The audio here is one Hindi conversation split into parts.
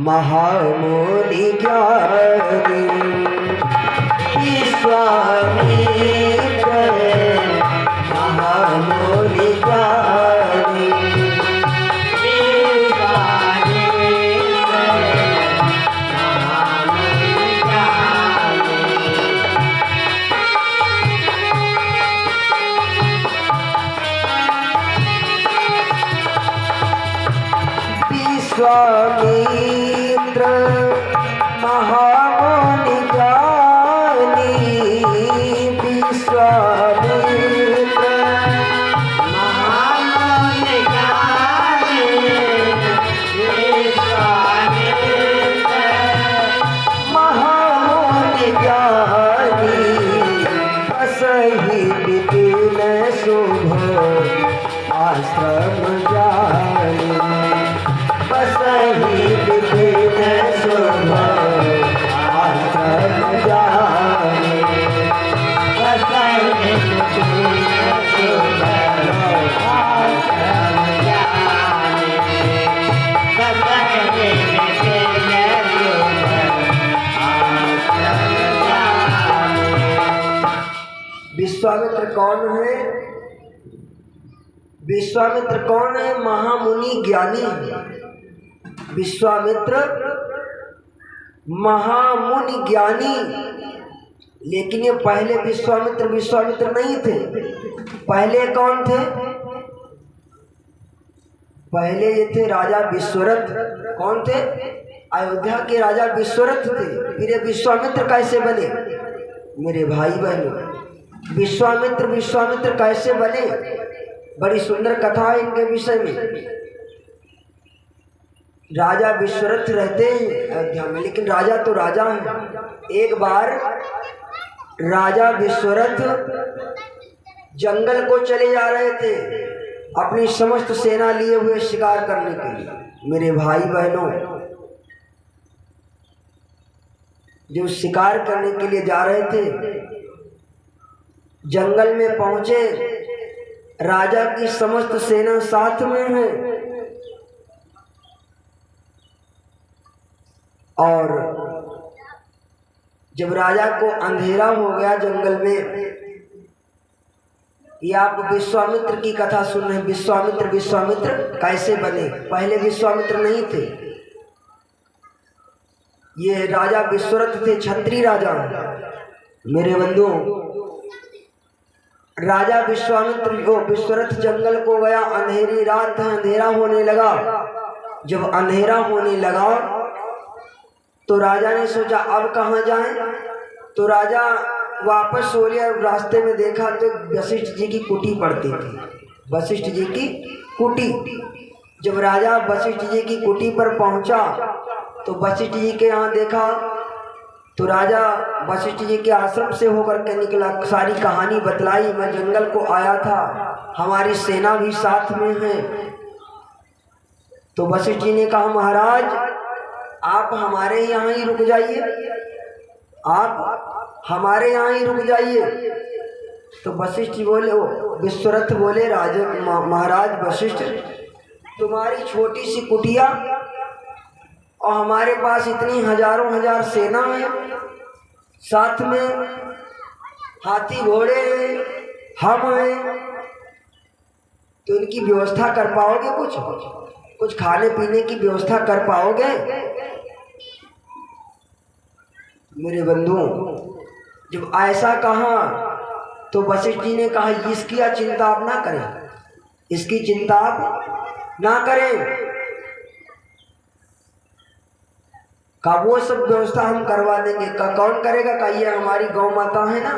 महामुनि ज्ञानी विश्वामित्र महामुनि ज्ञानी विश्वामित्र महामुनि ज्ञानी विश्वामित्र महामुनि ज्ञानी विश्वामित्र महामुनि ज्ञानी असहि विपिन शुभ आश्रम जानी बसहि विपिन शुभ आश्रम जानी बसहि विपिन शुभ आश्रम जानी बसहि विपिन शुभ आश्रम जानी। विश्वामित्र कौन है? विश्वामित्र कौन है? महामुनि ज्ञानी। विश्वामित्र महामुनि ज्ञानी। लेकिन ये पहले विश्वामित्र नहीं थे। पहले कौन थे? पहले ये थे राजा विश्वरथ। कौन थे? अयोध्या के राजा विश्वरथ थे। फिर ये विश्वामित्र कैसे बने? मेरे भाई बहनों, विश्वामित्र कैसे बने? बड़ी सुंदर कथा है इनके विषय में। राजा विश्वरथ रहते हैं अयोध्या में, लेकिन राजा तो राजा है। एक बार राजा विश्वरथ जंगल को चले जा रहे थे अपनी समस्त सेना लिए हुए शिकार करने के लिए। मेरे भाई बहनों, जो शिकार करने के लिए जा रहे थे, जंगल में पहुंचे, राजा की समस्त सेना साथ में है और जब राजा को अंधेरा हो गया जंगल में, ये आप विश्वामित्र की कथा सुन रहे हैं। विश्वामित्र कैसे बने? पहले विश्वामित्र नहीं थे। ये राजा विश्वरथ थे, क्षत्रिय राजा। मेरे बंधुओं, राजा विश्वरथ जंगल को गया। अंधेरी रात है, अंधेरा होने लगा। जब अंधेरा होने लगा तो राजा ने सोचा अब कहाँ जाएं। तो राजा वापस हो लिया। रास्ते में देखा तो वशिष्ठ जी की कुटी पड़ती थी। वशिष्ठ जी की कुटी। जब राजा वशिष्ठ जी की कुटी पर पहुंचा तो वशिष्ठ जी के यहाँ देखा तो राजा वशिष्ठ जी के आश्रम से होकर के निकला। सारी कहानी बतलाई। मैं जंगल को आया था, हमारी सेना भी साथ में है। तो वशिष्ठ जी ने कहा, महाराज आप हमारे यहाँ ही रुक जाइए, आप हमारे यहाँ ही रुक जाइए। तो वशिष्ठ जी बोले, विश्वरथ बोले, राजा महाराज वशिष्ठ, तुम्हारी छोटी सी कुटिया और हमारे पास इतनी हजारों हजार सेना है, साथ में हाथी घोड़े हम हैं, तो इनकी व्यवस्था कर पाओगे? कुछ खाने पीने की व्यवस्था कर पाओगे? मेरे बंधुओं, जब ऐसा कहा तो वशिष्ठ जी ने कहा, इसकी चिंता आप ना करें, इसकी चिंता आप ना करें। का वो सब व्यवस्था हम करवा देंगे। का कौन करेगा? का ये हमारी गौ माता है ना।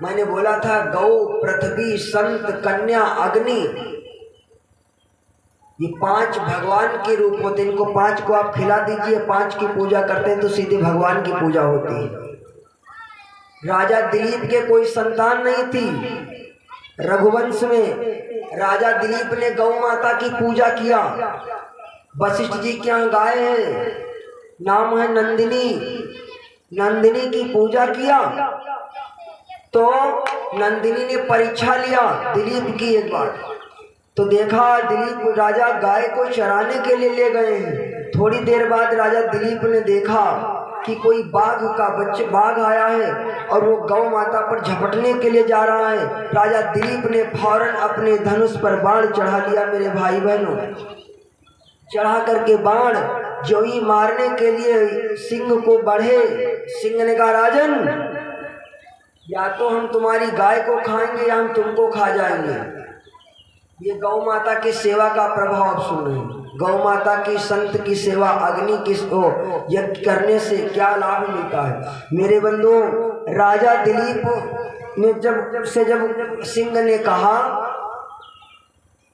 मैंने बोला था गौ, पृथ्वी, संत, कन्या, अग्नि, ये 5 भगवान के रूप होते हैं। इनको 5 को आप खिला दीजिए, 5 की पूजा करते हैं तो सीधे भगवान की पूजा होती है। राजा दिलीप के कोई संतान नहीं थी। रघुवंश में राजा दिलीप ने गौ माता की पूजा किया। वशिष्ठ जी के यहाँ गाय है, नाम है नंदिनी। नंदिनी की पूजा किया तो नंदिनी ने परीक्षा लिया दिलीप की एक बार। तो देखा दिलीप राजा गाय को चराने के लिए ले गए हैं। थोड़ी देर बाद राजा दिलीप ने देखा कि कोई बाघ आया है और वो गौ माता पर झपटने के लिए जा रहा है। राजा दिलीप ने फौरन अपने धनुष पर बाण चढ़ा लिया। मेरे भाई बहनों, चढ़ा करके बाण जो ही मारने के लिए सिंह को बढ़े, सिंह ने कहा राजन, या तो हम तुम्हारी गाय को खाएंगे या हम तुमको खा जाएंगे। ये गौ माता की सेवा का प्रभाव सुने। गौ माता की संत की सेवा अग्नि की यज्ञ करने से क्या लाभ मिलता है। मेरे बंधुओं, राजा दिलीप ने जब सिंह ने कहा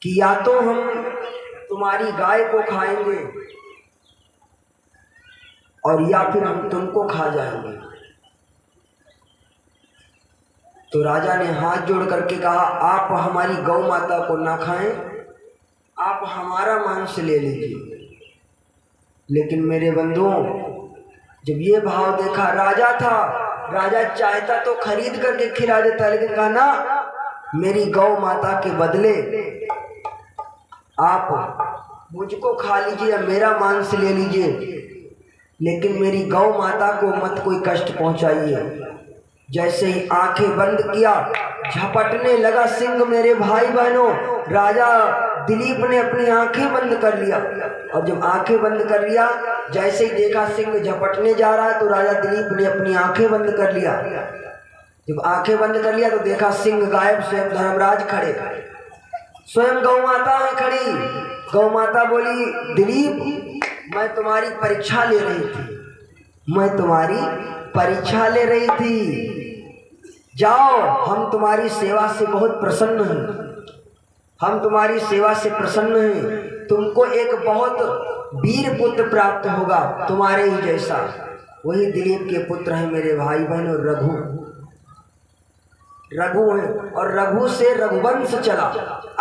कि या तो हम तुम्हारी गाय को खाएंगे और या फिर हम तुमको खा जाएंगे, तो राजा ने हाथ जोड़ करके कहा आप हमारी गौ माता को ना खाएं, आप हमारा मांस ले लीजिए। लेकिन मेरे बंधुओं, जब ये भाव देखा, राजा था, राजा चाहता तो खरीद करके खिला देता, लेकिन कहा ना, मेरी गौ माता के बदले आप मुझको खा लीजिए, मेरा मांस ले लीजिए, लेकिन मेरी गौ माता को मत कोई कष्ट पहुंचाइए। जैसे ही आंखें बंद किया, झपटने लगा सिंह। मेरे भाई बहनों, राजा दिलीप ने अपनी आंखें बंद कर लिया, और जब आंखें बंद कर लिया, जैसे ही देखा सिंह झपटने जा रहा है, तो राजा दिलीप ने अपनी आंखें बंद कर लिया। जब आंखें बंद कर लिया तो देखा सिंह गायब, स्वयं धर्मराज खड़े, स्वयं गौ माता है खड़ी। गौ माता बोली, दिलीप, मैं तुम्हारी परीक्षा ले रही थी, मैं तुम्हारी परीक्षा ले रही थी। जाओ, हम तुम्हारी सेवा से बहुत प्रसन्न हैं, हम तुम्हारी सेवा से प्रसन्न हैं। तुमको एक बहुत वीर पुत्र प्राप्त होगा, तुम्हारे ही जैसा। वही दिलीप के पुत्र हैं मेरे भाई बहनों, रघु है, और रघु से रघुवंश चला।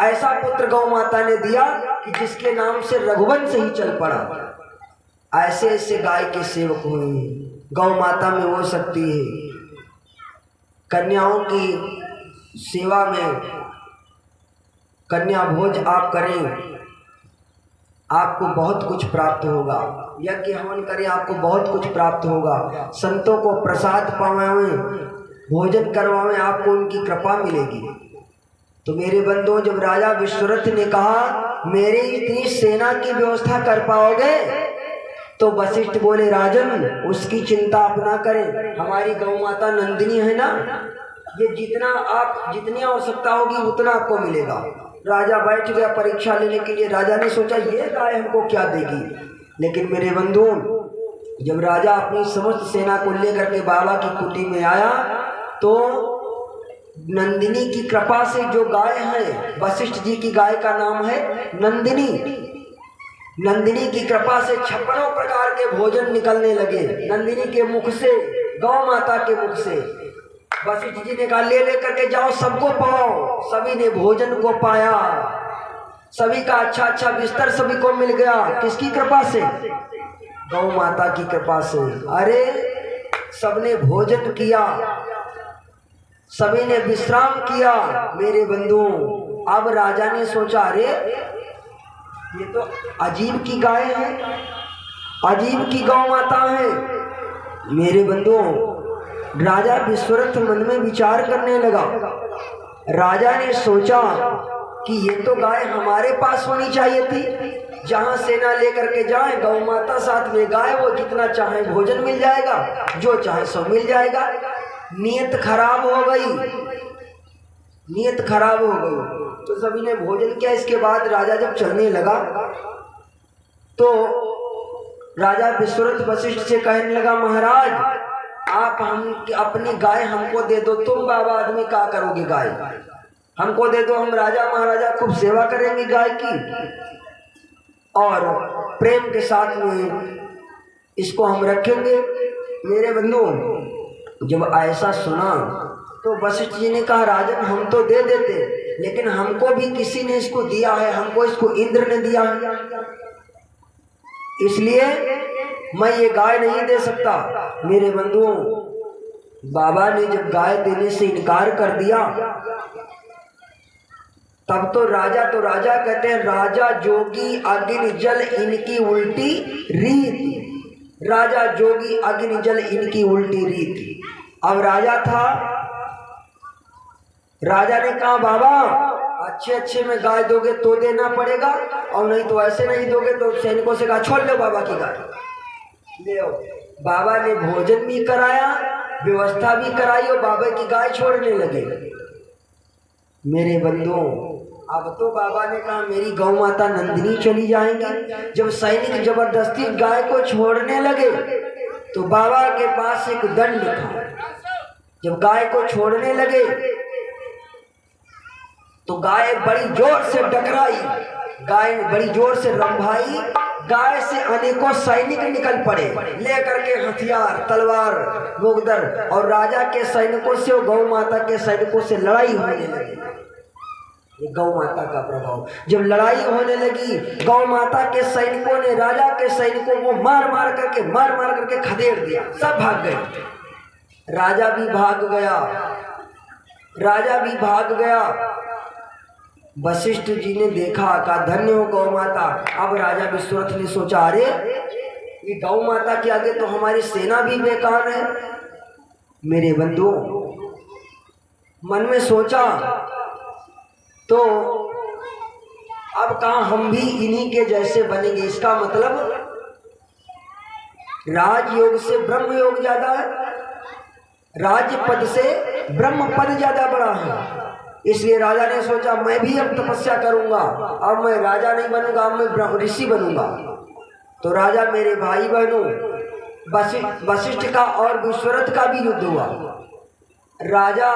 ऐसा पुत्र गौ माता ने दिया कि जिसके नाम से रघुवंश ही चल पड़ा। ऐसे ऐसे गाय के सेवक हुए। गौ माता में वो शक्ति है। कन्याओं की सेवा में कन्या भोज आप करें, आपको बहुत कुछ प्राप्त होगा। यज्ञ हवन करें, आपको बहुत कुछ प्राप्त होगा। संतों को प्रसाद पावें, भोजन करवाएं, आपको उनकी कृपा मिलेगी। तो मेरे बंधुओं, जब राजा विश्वरथ ने कहा मेरे इतनी सेना की व्यवस्था कर पाओगे, तो वशिष्ठ बोले राजन, उसकी चिंता आप ना करें, हमारी गौ माता नंदिनी है ना, ये जितनी आवश्यकता होगी उतना आपको मिलेगा। राजा बैठ गया परीक्षा लेने के लिए। राजा ने सोचा ये गाय हमको क्या देगी। लेकिन मेरे बंधुओं, जब राजा अपनी समस्त सेना को लेकर के बाबा की कुटी में आया, तो नंदिनी की कृपा से जो गाय है, वशिष्ठ जी की गाय का नाम है नंदिनी, नंदिनी की कृपा से 56 प्रकार के भोजन निकलने लगे नंदिनी के मुख से, गौ माता के मुख से। वशिष्ठ जी ने कहा ले करके जाओ, सबको पाओ। सभी ने भोजन को पाया, सभी का अच्छा अच्छा बिस्तर सभी को मिल गया। किसकी कृपा से? गौ माता की कृपा से। अरे सबने भोजन किया, सभी ने विश्राम किया। मेरे बंधुओं, अब राजा ने सोचा अरे ये तो अजीब की गाय है, अजीब की गौ माता है। मेरे बंधुओं, राजा विश्वरथ मन में विचार करने लगा। राजा ने सोचा कि ये तो गाय हमारे पास होनी चाहिए थी, जहां सेना लेकर के जाए, गौ माता साथ में गाय, वो जितना चाहे भोजन मिल जाएगा, जो चाहे सो मिल जाएगा। नियत खराब हो गई, नियत खराब हो गई। तो सभी ने भोजन किया। इसके बाद राजा जब चलने लगा, तो राजा विश्वरथ वशिष्ठ से कहने लगा महाराज, आप हम अपनी गाय हमको दे दो। तुम बाबा आदमी क्या करोगे, गाय हमको दे दो, हम राजा महाराजा खूब सेवा करेंगे गाय की, और प्रेम के साथ में इसको हम रखेंगे। मेरे बंधुओं, जब ऐसा सुना तो वशिष्ठ जी ने कहा राजन हम तो दे देते, लेकिन हमको भी किसी ने इसको दिया है, हमको इसको इंद्र ने दिया है, इसलिए मैं ये गाय नहीं दे सकता। मेरे बंधुओं, बाबा ने जब गाय देने से इनकार कर दिया, तब तो राजा कहते हैं राजा जोगी अग्नि जल इनकी उल्टी रीत। राजा जोगी अग्नि जल इनकी उल्टी रीत। अब राजा था, राजा ने कहा बाबा अच्छे में गाय दोगे तो देना पड़ेगा, और नहीं तो ऐसे नहीं दोगे तो सैनिकों से कहा छोड़ लो बाबा की गाय। ले आओ। बाबा ने भोजन भी कराया, व्यवस्था भी कराई और बाबा की गाय छोड़ने लगे। मेरे बंधुओं, अब तो बाबा ने कहा मेरी गौ माता नंदिनी चली जाएंगी। जब सैनिक जबरदस्ती गाय को छोड़ने लगे तो बाबा के पास एक दंड था। जब गाय को छोड़ने लगे तो गाय बड़ी जोर से डकराई, गाय बड़ी जोर से रंभाई। गाय से अनेकों सैनिक निकल पड़े लेकर के हथियार, तलवार, गोगदर, और राजा के सैनिकों से और गौ माता के सैनिकों से लड़ाई होने लगी। ये गौ माता का प्रभाव। जब लड़ाई होने लगी, गौ माता के सैनिकों ने राजा के सैनिकों को मार मार करके खदेड़ दिया। सब भाग गए। राजा भी भाग गया। वशिष्ठ जी ने देखा, कहा धन्य हो गौ माता। अब राजा विश्वरथ ने सोचा अरे ये गौ माता के आगे तो हमारी सेना भी बेकार है। मेरे बंधुओं, मन में सोचा तो अब कहा हम भी इन्हीं के जैसे बनेंगे। इसका मतलब राजयोग से ब्रह्म योग ज्यादा है, राज्य पद से ब्रह्म पद ज्यादा बड़ा है। इसलिए राजा ने सोचा मैं भी अब तपस्या करूंगा, अब मैं राजा नहीं बनूंगा, अब मैं ऋषि बनूंगा। तो राजा मेरे भाई बहनों, वशिष्ठ का और विश्वरथ का भी युद्ध हुआ। राजा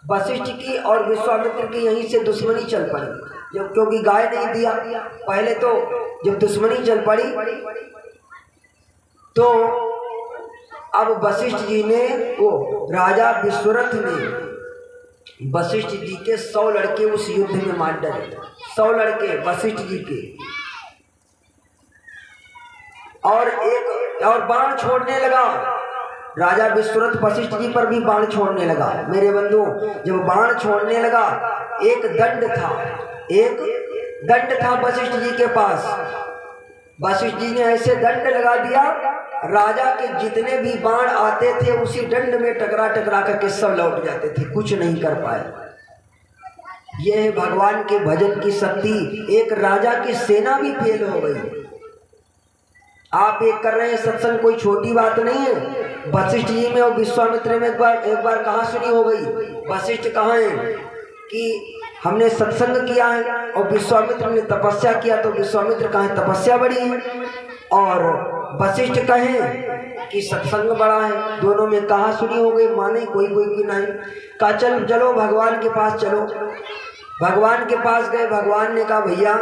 वशिष्ठ की और विश्वामित्र की यहीं से दुश्मनी चल पड़ी। जब क्योंकि गाय नहीं दिया पहले, तो जब दुश्मनी चल पड़ी तो अब वशिष्ठ जी ने, वो राजा विश्वरथ ने वशिष्ठ जी के 100 लड़के उस युद्ध में मार डाले। 100 लड़के वशिष्ठ जी के, और बाण छोड़ने लगा। राजा विश्वरथ वशिष्ठ जी पर भी बाण छोड़ने लगा। मेरे बंधुओं, जब बाण छोड़ने लगा, एक दंड था वशिष्ठ जी के पास। वशिष्ठ जी ने ऐसे दंड लगा दिया, राजा के जितने भी बाण आते थे उसी दंड में टकरा करके सब लौट जाते थे, कुछ नहीं कर पाए। यह है भगवान के भजन की शक्ति। एक राजा की सेना भी फेल हो गई। आप एक कर रहे हैं सत्संग, कोई छोटी बात नहीं है। वशिष्ठ जी में और विश्वामित्र में एक बार कहाँ सुनी हो गई। वशिष्ठ कहाँ है कि हमने सत्संग किया है और विश्वामित्र ने तपस्या किया, तो विश्वामित्र कहें तपस्या बड़ी है और वशिष्ठ कहें कि सत्संग बड़ा है। दोनों में कहाँ सुनी हो गई। माने कोई की नहीं। कहा चलो भगवान के पास चलो। भगवान के पास गए। भगवान ने कहा भैया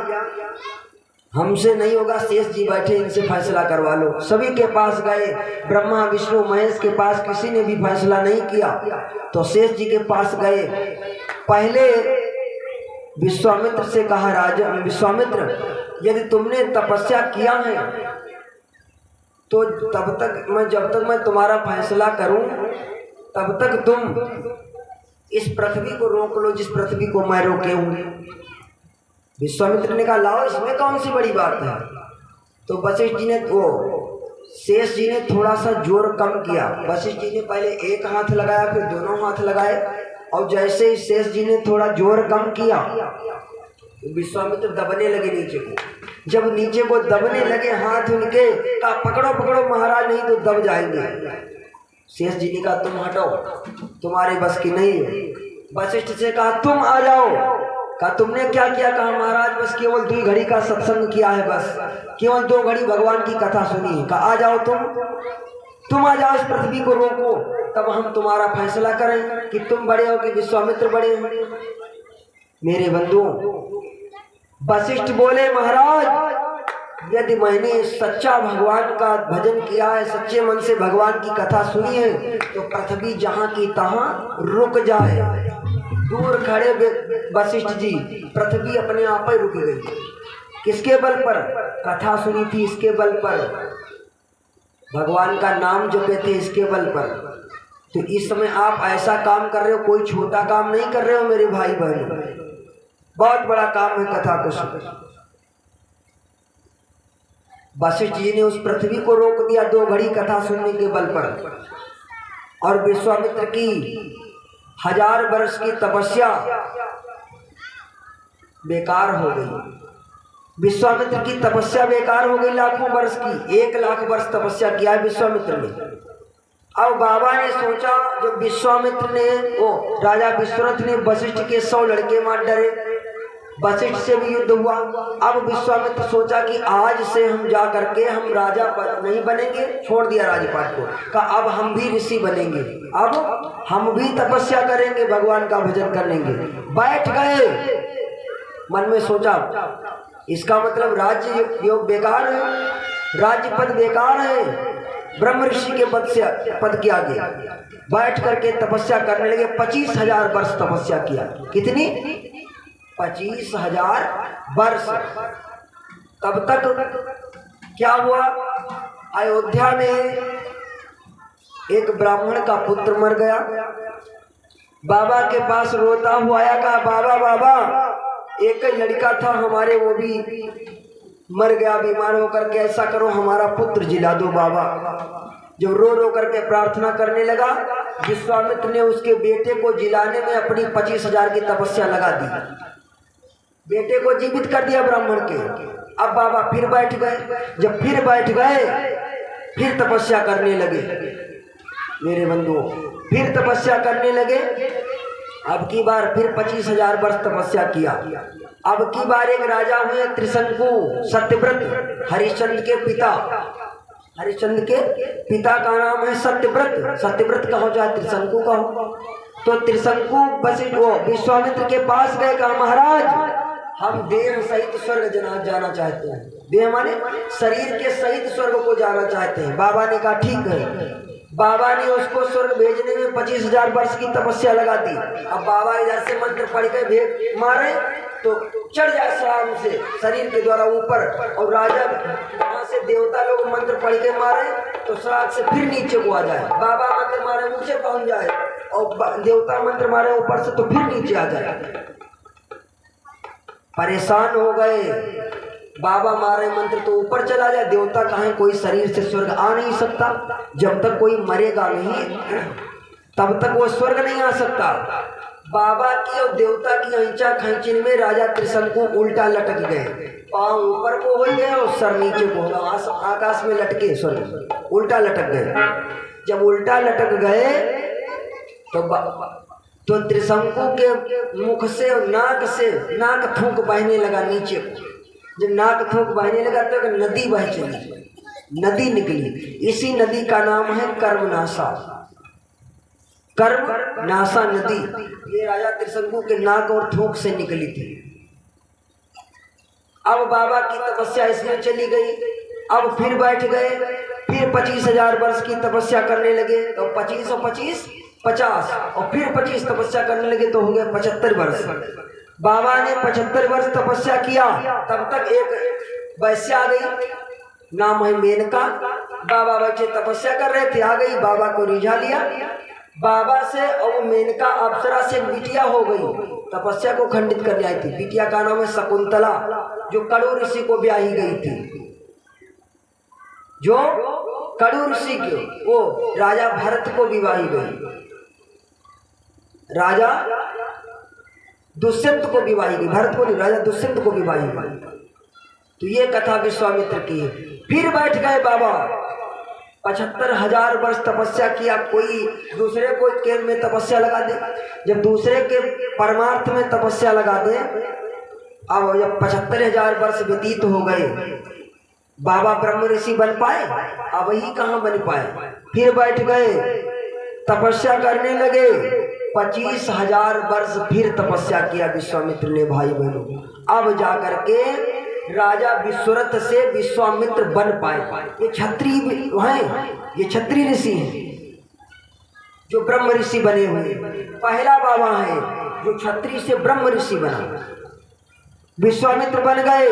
हमसे नहीं होगा, शेष जी बैठे, इनसे फैसला करवा लो। सभी के पास गए, ब्रह्मा विष्णु महेश के पास किसी ने भी फैसला नहीं किया, तो शेष जी के पास गए। पहले विश्वामित्र से कहा, राजा विश्वामित्र यदि तुमने तपस्या किया है तो जब तक मैं तुम्हारा फैसला करूं तब तक तुम इस पृथ्वी को रोक लो जिस पृथ्वी को मैं रोके हूँ। विश्वामित्र ने कहा लाओ, इसमें कौन सी बड़ी बात है। तो वशिष्ठ जी ने, शेष जी ने थोड़ा सा जोर कम किया। वशिष्ठ जी ने पहले एक हाथ लगाया, फिर दोनों हाथ लगाए, और जैसे ही शेष जी ने थोड़ा जोर कम किया विश्वामित्र दबने लगे नीचे को। जब नीचे को दबने लगे हाथ उनके, कहा पकड़ो महाराज, नहीं तो दब जाएंगे। शेष जी ने कहा तुम हटो, तुम्हारे बस की नहीं है। वशिष्ठ से कहा तुम आ जाओ। कहा तुमने क्या किया। कहा महाराज बस केवल 2 घड़ी का सत्संग किया है, बस केवल 2 घड़ी भगवान की कथा सुनी है। कहा आ जाओ, तुम आ जाओ, इस पृथ्वी को रोको, तब हम तुम्हारा फैसला करें कि तुम बड़े हो कि विश्वामित्र बड़े हो। मेरे बंधुओं, वशिष्ठ बोले महाराज यदि मैंने सच्चा भगवान का भजन किया है, सच्चे मन से भगवान की कथा सुनी है, तो पृथ्वी जहाँ की तहाँ रुक जाए। दूर खड़े वशिष्ठ जी, पृथ्वी अपने आप ही रुक गई। किसके बल पर। कथा सुनी थी इसके बल पर, भगवान का नाम जपे थे इसके बल पर। तो इस समय आप ऐसा काम कर रहे हो, कोई छोटा काम नहीं कर रहे हो मेरे भाई बहनों। बहुत बड़ा काम है कथा को सुन। वशिष्ठ जी ने उस पृथ्वी को रोक दिया 2 घड़ी कथा सुनने के बल पर, और विश्वामित्र की 1000 वर्ष की तपस्या बेकार हो गई। विश्वामित्र की तपस्या बेकार हो गई लाखों वर्ष की। 1 लाख वर्ष तपस्या किया है विश्वामित्र ने। अब बाबा ने सोचा, जब विश्वामित्र ने राजा विश्वरथ ने वशिष्ठ के 100 लड़के मार डरे, वशिष्ठ से भी युद्ध हुआ। अब विश्वामित्र सोचा कि आज से हम जा करके हम राजा नहीं बनेंगे, छोड़ दिया राजपाट को, कहा अब हम भी ऋषि बनेंगे, अब हम भी तपस्या करेंगे, भगवान का भजन करेंगे। बैठ गए, मन में सोचा इसका मतलब राज्य योग बेकार है, राज्य पद बेकार है, ब्रह्म ऋषि के पद के आगे बैठ करके तपस्या करने लगे। 25,000 वर्ष तपस्या किया। कितनी? 25,000 वर्ष। तब तक क्या हुआ, अयोध्या में एक ब्राह्मण का पुत्र मर गया। बाबा के पास रोता हुआ आया, कहा बाबा बाबा, एक ही लड़का था हमारे, वो भी मर गया बीमार होकर के, ऐसा करो हमारा पुत्र जिला दो बाबा। जब रो रो करके प्रार्थना करने लगा, विश्वामित्र ने उसके बेटे को जिलाने में अपनी 25,000 की तपस्या लगा दी, बेटे को जीवित कर दिया ब्राह्मण के। अब बाबा फिर बैठ गए। जब फिर बैठ गए, फिर तपस्या करने लगे। मेरे बंधुओं, फिर तपस्या करने लगे। अब की बार फिर 25,000 वर्ष तपस्या किया। अब की बार एक राजा हुए त्रिशंकु सत्यव्रत, हरिश्चंद्र के पिता। हरिश्चंद्र के पिता का नाम है सत्यव्रत। सत्यव्रत का हो चाहे त्रिशंकु का हो। तो त्रिशंकु विश्वामित्र के पास गए, कहा महाराज हम देह सहित स्वर्ग जाना चाहते हैं। देह माने शरीर के सहित स्वर्ग को जाना चाहते हैं। बाबा ने कहा ठीक है। बाबा ने उसको स्वर्ग भेजने में 25,000 वर्ष की तपस्या लगा दी। अब बाबा इधर से मंत्र पढ़ के भेज मारे तो चढ़ जाए शाम से शरीर के द्वारा ऊपर, और राजा वहां से देवता लोग मंत्र पढ़ के मारे तो श्राद्ध से फिर नीचे को आ जाए। बाबा मंत्र मारे ऊंचे पहुंच जाए, और देवता मंत्र मारे ऊपर से तो फिर नीचे आ जाए। परेशान हो गए। बाबा मारे मंत्र तो ऊपर चला जाए, देवता कहें कोई शरीर से स्वर्ग आ नहीं सकता। जब तक कोई मरेगा नहीं तब तक वो स्वर्ग नहीं आ सकता। बाबा की और देवता की ऐंचा खैंचिन में राजा त्रिशंकु उल्टा लटक गए। पांव ऊपर को हो गए और सर नीचे को होगा, आकाश में लटके, स्वर्ग उल्टा लटक गए। जब उल्टा लटक गए तो त्रिशंकु के मुख से और नाक थूक बहने लगा नीचे को। जब नाक थूक बहने लगा तो एक नदी बह चली, नदी निकली। इसी नदी का नाम है कर्मनाशा। कर्मनाशा नदी ये राजा त्रिशंकु के नाक और थूक से निकली थी। अब बाबा की तपस्या इसमें चली गई। अब फिर बैठ गए, फिर 25,000 वर्ष की तपस्या करने लगे। तो 25 और 25 50, और फिर 25 तपस्या करने लगे तो हो गए 75 वर्ष। बाबा ने 75 वर्ष तपस्या किया। तब तक एक वैश्य आ गई, नाम है मेनका। बाबा बैठे तपस्या कर रहे थे, आ गई, बाबा को रिझा लिया। बाबा से और मेनका अप्सरा से बिटिया हो गई, तपस्या को खंडित कर आई थी। बिटिया का नाम है शकुंतला, जो कड़ू ऋषि को ब्याही गई थी। जो कड़ू ऋषि के वो राजा भरत को विवाही गई, राजा दुष्यंत को विवाही गई। भरत को नहीं, राजा दुष्यंत को विवाही गई। तो ये कथा विश्वामित्र की है। फिर बैठ गए बाबा, 75,000 वर्ष तपस्या किया। कोई दूसरे को केंद्र में तपस्या लगा दे, जब दूसरे के परमार्थ में तपस्या लगा दे। अब जब 75,000 वर्ष व्यतीत हो गए, बाबा ब्रह्म ऋषि बन पाए? अब ही कहाँ बन पाए। फिर बैठ गए, तपस्या करने लगे। 25,000 वर्ष फिर तपस्या किया विश्वामित्र ने। भाई बहनों, अब जाकर के राजा विश्वरथ से विश्वामित्र बन पाए। ये क्षत्रिय हैं, ये क्षत्रिय ऋषि हैं जो ब्रह्म ऋषि बने हुए। पहला बाबा है जो क्षत्रिय से ब्रह्म ऋषि बना। विश्वामित्र बन गए।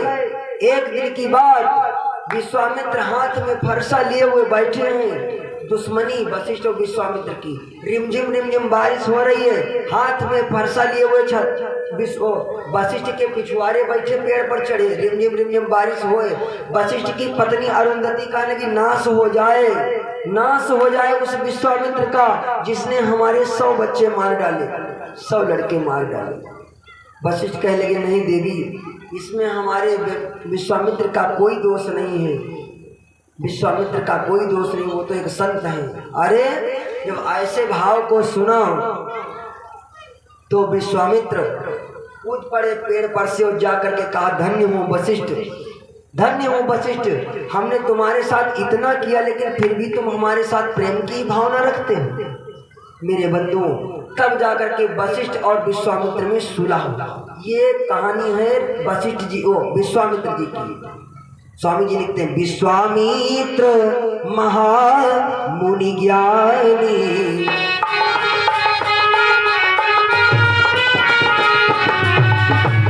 एक दिन की बात, विश्वामित्र हाथ में फरसा लिए हुए बैठे हैं। दुश्मनी वशिष्ठ और विश्वामित्र की। रिमझिम बारिश हो रही है, हाथ में फरसा लिए हुए वशिष्ठ के पिछुआरे बैठे पेड़ पर चढ़े। रिमझिम बारिश होए। वशिष्ठ की पत्नी अरुंधति कहने की नाश हो जाए उस विश्वामित्र का जिसने हमारे 100 बच्चे मार डाले, 100 लड़के मार डाले। वशिष्ठ कह लगे नहीं देवी, इसमें हमारे विश्वामित्र का कोई दोष नहीं है, विश्वामित्र का कोई दोष नहीं, वो तो एक संत है। अरे जब ऐसे भाव को सुना तो विश्वामित्र कूद पड़े पेड़ पर से और जाकर के कहा धन्य हो वशिष्ठ, हमने तुम्हारे साथ इतना किया लेकिन फिर भी तुम हमारे साथ प्रेम की भावना रखते हो मेरे बंधुओं। तब जाकर के वशिष्ठ और विश्वामित्र में सुलह हुआ। ये कहानी है विश्वामित्र जी की। स्वामी जी लिखते हैं विश्वामित्र महामुनि ज्ञानी,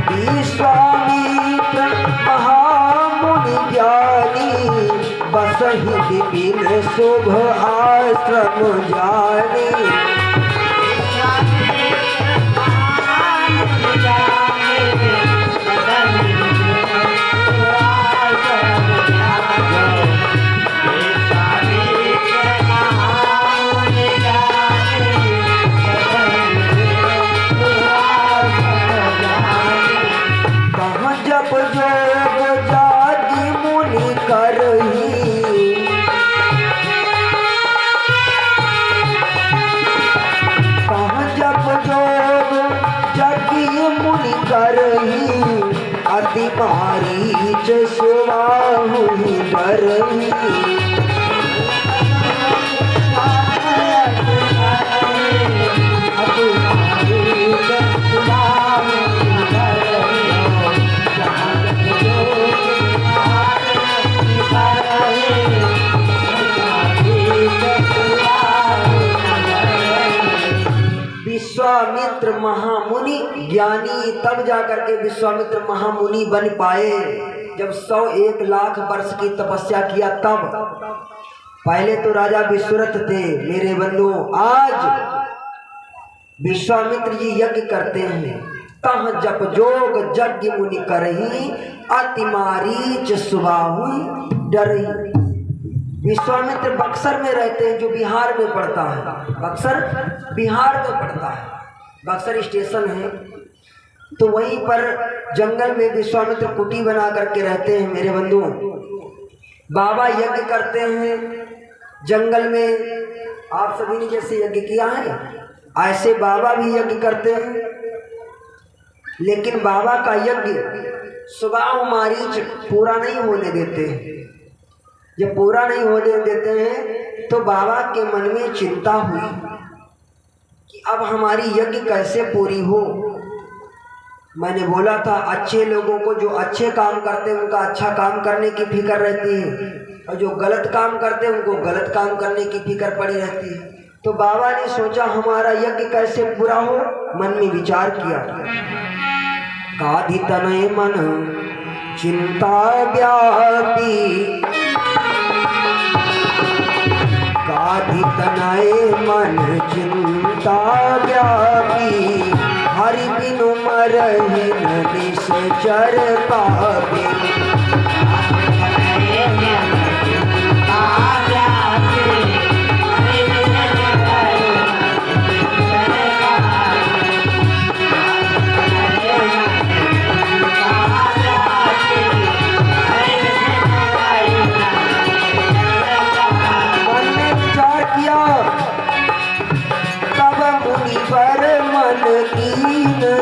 विश्वामित्र महामुनि ज्ञानी, बसहि विपिन शुभ आश्रम जानी। अति मारीच सुबाहु डरही, विश्वामित्र महामुनि ज्ञानी। तब जाकर के विश्वामित्र महामुनि बन पाए जब 101 लाख वर्ष की तपस्या किया तब। पहले तो राजा विश्वरथ थे मेरे बंधुओं, आज विश्वामित्र जी यज्ञ करते हैं। तह जप जोग यज्ञ मुनि करही, अति मारीच सुबाहु डरही। विश्वामित्र बक्सर में रहते हैं जो बिहार में पड़ता है, बक्सर बिहार में पड़ता है, बक्सर स्टेशन है। तो वहीं पर जंगल में विश्वामित्र कुटी बना करके रहते हैं मेरे बंधुओं। बाबा यज्ञ करते हैं जंगल में, आप सभी ने जैसे यज्ञ किया है ऐसे बाबा भी यज्ञ करते हैं। लेकिन बाबा का यज्ञ सुबाहु मारीच पूरा नहीं होने देते हैं। जब पूरा नहीं होने देते हैं तो बाबा के मन में चिंता हुई कि अब हमारी यज्ञ कैसे पूरी हो। मैंने बोला था अच्छे लोगों को जो अच्छे काम करते हैं उनका अच्छा काम करने की फिक्र रहती है, और जो गलत काम करते हैं उनको गलत काम करने की फिक्र पड़ी रहती है। तो बाबा ने सोचा हमारा यज्ञ कैसे पूरा हो, मन में विचार किया। काधि तनय मन चिंता व्यापी, काधि तनय मन चिंता व्यापी, हरि बिनु मरहि न निश्चर पावे।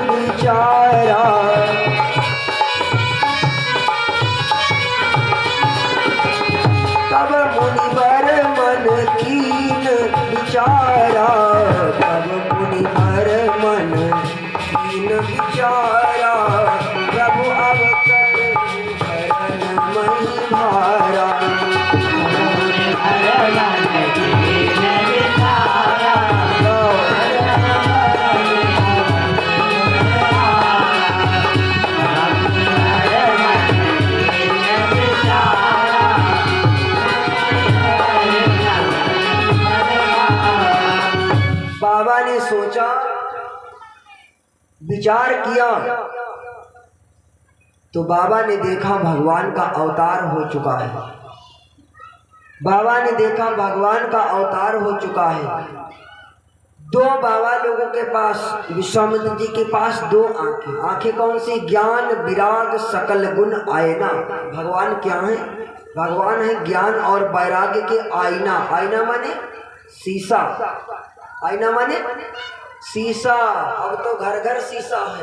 विचारा तब मुनिवर मन कीन विचारा, तब मुनिवर मन कीन विचारा, प्रभु अवसर शरण मही भारा। विचार किया तो बाबा ने देखा भगवान का अवतार हो चुका है। बाबा ने देखा भगवान का अवतार हो चुका है। दो बाबा लोगों के पास, विश्वामित्र जी के पास दो आंखें। आंखें कौन सी? ज्ञान विराग सकल गुण आईना। भगवान क्या है? भगवान है ज्ञान और वैराग्य के आईना। आईना माने शीशा। आईना माने शीशा। अब तो घर घर शीशा है।